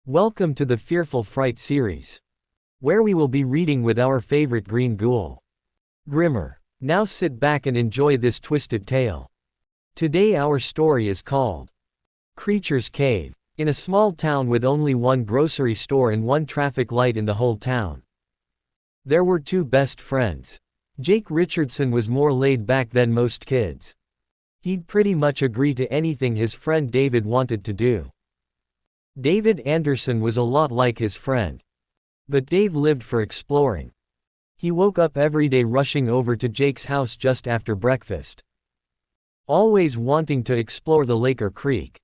Welcome to the Fearful Fright series, where we will be reading with our favorite green ghoul, Grimmer. Now sit back and enjoy this twisted tale. Today our story is called Creature's Cave. In a small town with only one grocery store and one traffic light in the whole town, there were two best friends. Jake Richardson was more laid back than most kids. He'd pretty much agree to anything his friend David wanted to do. David Anderson was a lot like his friend. But Dave lived for exploring. He woke up every day rushing over to Jake's house just after breakfast, always wanting to explore the lake or creek,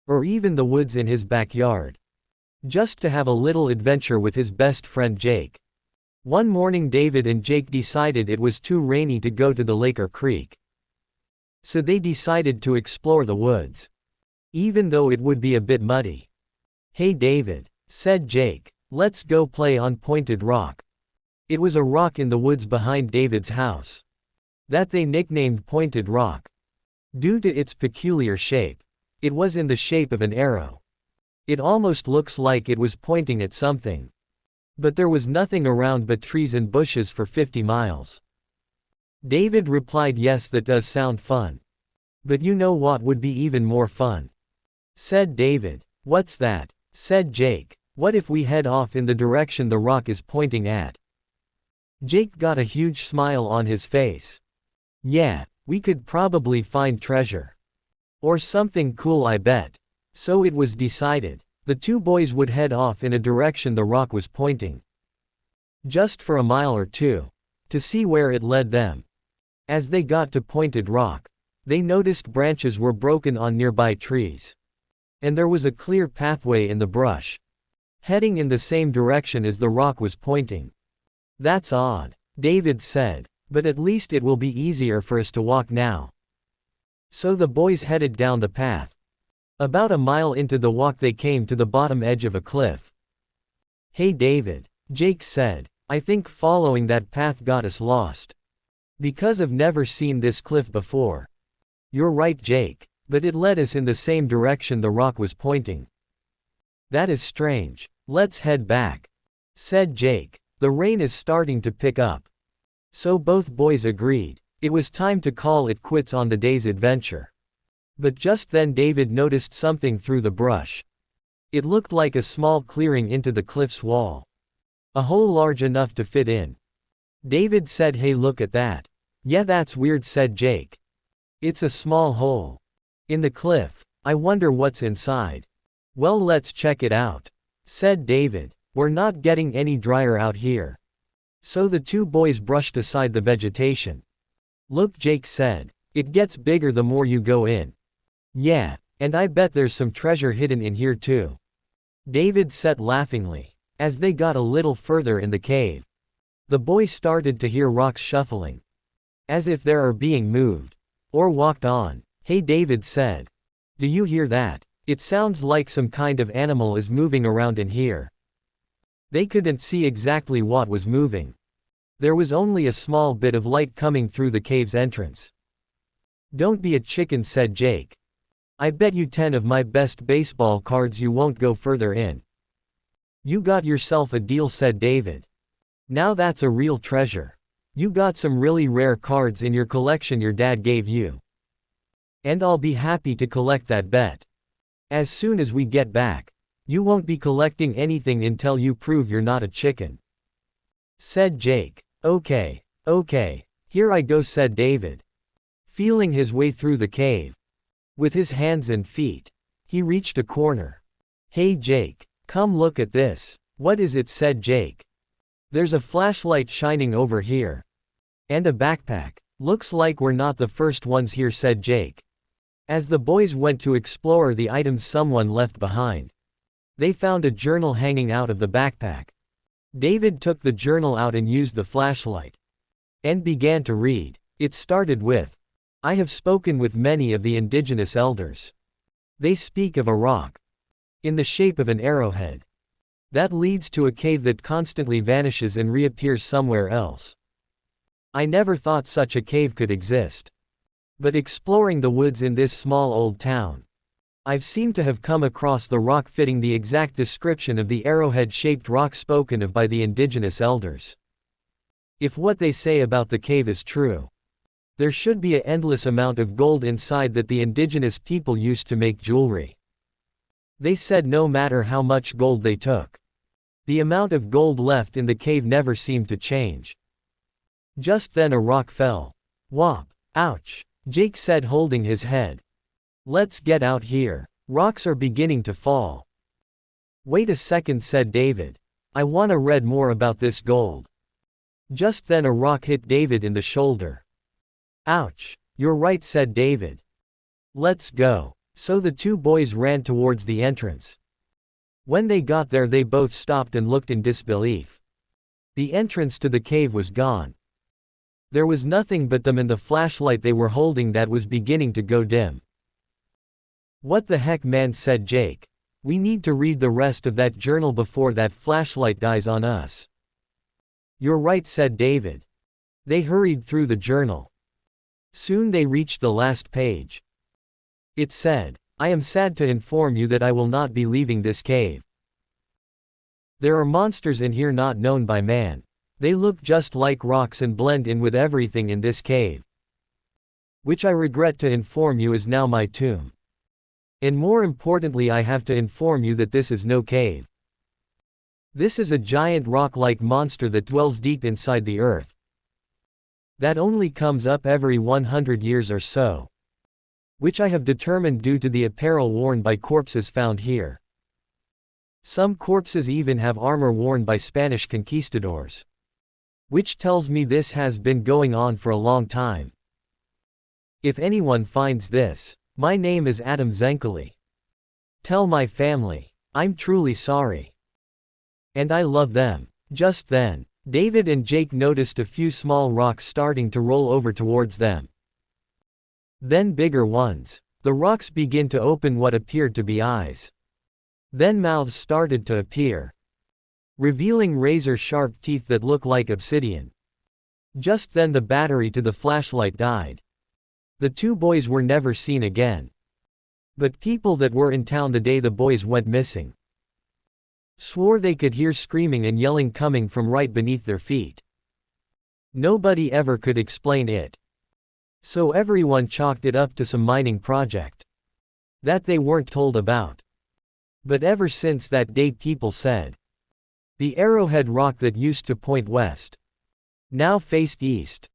or even the woods in his backyard, just to have a little adventure with his best friend Jake. One morning David and Jake decided it was too rainy to go to the lake or creek, so they decided to explore the woods, even though it would be a bit muddy. "Hey David," said Jake, "let's go play on Pointed Rock." It was a rock in the woods behind David's house that they nicknamed Pointed Rock, due to its peculiar shape. It was in the shape of an arrow. It almost looks like it was pointing at something. But there was nothing around but trees and bushes for 50 miles. David replied, "Yes, that does sound fun. But you know what would be even more fun?" said David. "What's that?" said Jake. "What if we head off in the direction the rock is pointing at?" Jake got a huge smile on his face. "Yeah, we could probably find treasure. Or something cool, I bet." So it was decided. The two boys would head off in a direction the rock was pointing, just for a mile or two, to see where it led them. As they got to Pointed Rock, they noticed branches were broken on nearby trees, and there was a clear pathway in the brush, heading in the same direction as the rock was pointing. "That's odd," David said, "but at least it will be easier for us to walk now." So the boys headed down the path. About a mile into the walk they came to the bottom edge of a cliff. "Hey David," Jake said, "I think following that path got us lost, because I've never seen this cliff before." "You're right, Jake, but it led us in the same direction the rock was pointing." "That is strange. Let's head back," said Jake. "The rain is starting to pick up." So both boys agreed. It was time to call it quits on the day's adventure. But just then David noticed something through the brush. It looked like a small clearing into the cliff's wall, a hole large enough to fit in. David said, "Hey, look at that." "Yeah, that's weird," said Jake. "It's a small hole in the cliff. I wonder what's inside." "Well, let's check it out," said David. "We're not getting any drier out here." So the two boys brushed aside the vegetation. "Look," Jake said, "it gets bigger the more you go in." "Yeah, and I bet there's some treasure hidden in here too," David said laughingly. As they got a little further in the cave, the boys started to hear rocks shuffling, as if they are being moved, or walked on. "Hey," David said, "do you hear that? It sounds like some kind of animal is moving around in here." They couldn't see exactly what was moving. There was only a small bit of light coming through the cave's entrance. "Don't be a chicken," said Jake. "I bet you 10 of my best baseball cards you won't go further in." "You got yourself a deal," said David. "Now that's a real treasure. You got some really rare cards in your collection your dad gave you. And I'll be happy to collect that bet. As soon as we get back, you won't be collecting anything until you prove you're not a chicken," said Jake. Okay, here I go," said David, feeling his way through the cave. With his hands and feet, he reached a corner. "Hey Jake, come look at this." "What is it?" said Jake. "There's a flashlight shining over here. And a backpack." "Looks like we're not the first ones here," said Jake. As the boys went to explore the items someone left behind, they found a journal hanging out of the backpack. David took the journal out and used the flashlight, and began to read. It started with, "I have spoken with many of the indigenous elders. They speak of a rock in the shape of an arrowhead that leads to a cave that constantly vanishes and reappears somewhere else. I never thought such a cave could exist. But exploring the woods in this small old town, I've seemed to have come across the rock fitting the exact description of the arrowhead-shaped rock spoken of by the indigenous elders. If what they say about the cave is true, there should be an endless amount of gold inside that the indigenous people used to make jewelry. They said no matter how much gold they took, the amount of gold left in the cave never seemed to change. Just then a rock fell. Whop! Ouch! Jake said, holding his head. Let's get out here. Rocks are beginning to fall. Wait a second, said David. I want to read more about this gold. Just then a rock hit David in the shoulder. Ouch! You're right, said David. Let's go. So the two boys ran towards the entrance. When they got there, they both stopped and looked in disbelief. The entrance to the cave was gone. There was nothing but them and the flashlight they were holding that was beginning to go dim. What the heck, man, said Jake. We need to read the rest of that journal before that flashlight dies on us. You're right, said David. They hurried through the journal. Soon they reached the last page. It said, I am sad to inform you that I will not be leaving this cave. There are monsters in here not known by man. They look just like rocks and blend in with everything in this cave. Which I regret to inform you is now my tomb. And more importantly, I have to inform you that this is no cave. This is a giant rock-like monster that dwells deep inside the earth. That only comes up every 100 years or so. Which I have determined due to the apparel worn by corpses found here. Some corpses even have armor worn by Spanish conquistadors. Which tells me this has been going on for a long time. If anyone finds this, my name is Adam Zenkeli. Tell my family, I'm truly sorry. And I love them. Just then, David and Jake noticed a few small rocks starting to roll over towards them. Then bigger ones. The rocks begin to open what appeared to be eyes. Then mouths started to appear, revealing razor-sharp teeth that look like obsidian. Just then the battery to the flashlight died. The two boys were never seen again. But people that were in town the day the boys went missing swore they could hear screaming and yelling coming from right beneath their feet. Nobody ever could explain it. So everyone chalked it up to some mining project that they weren't told about. But ever since that day, people said the arrowhead rock that used to point west now faced east.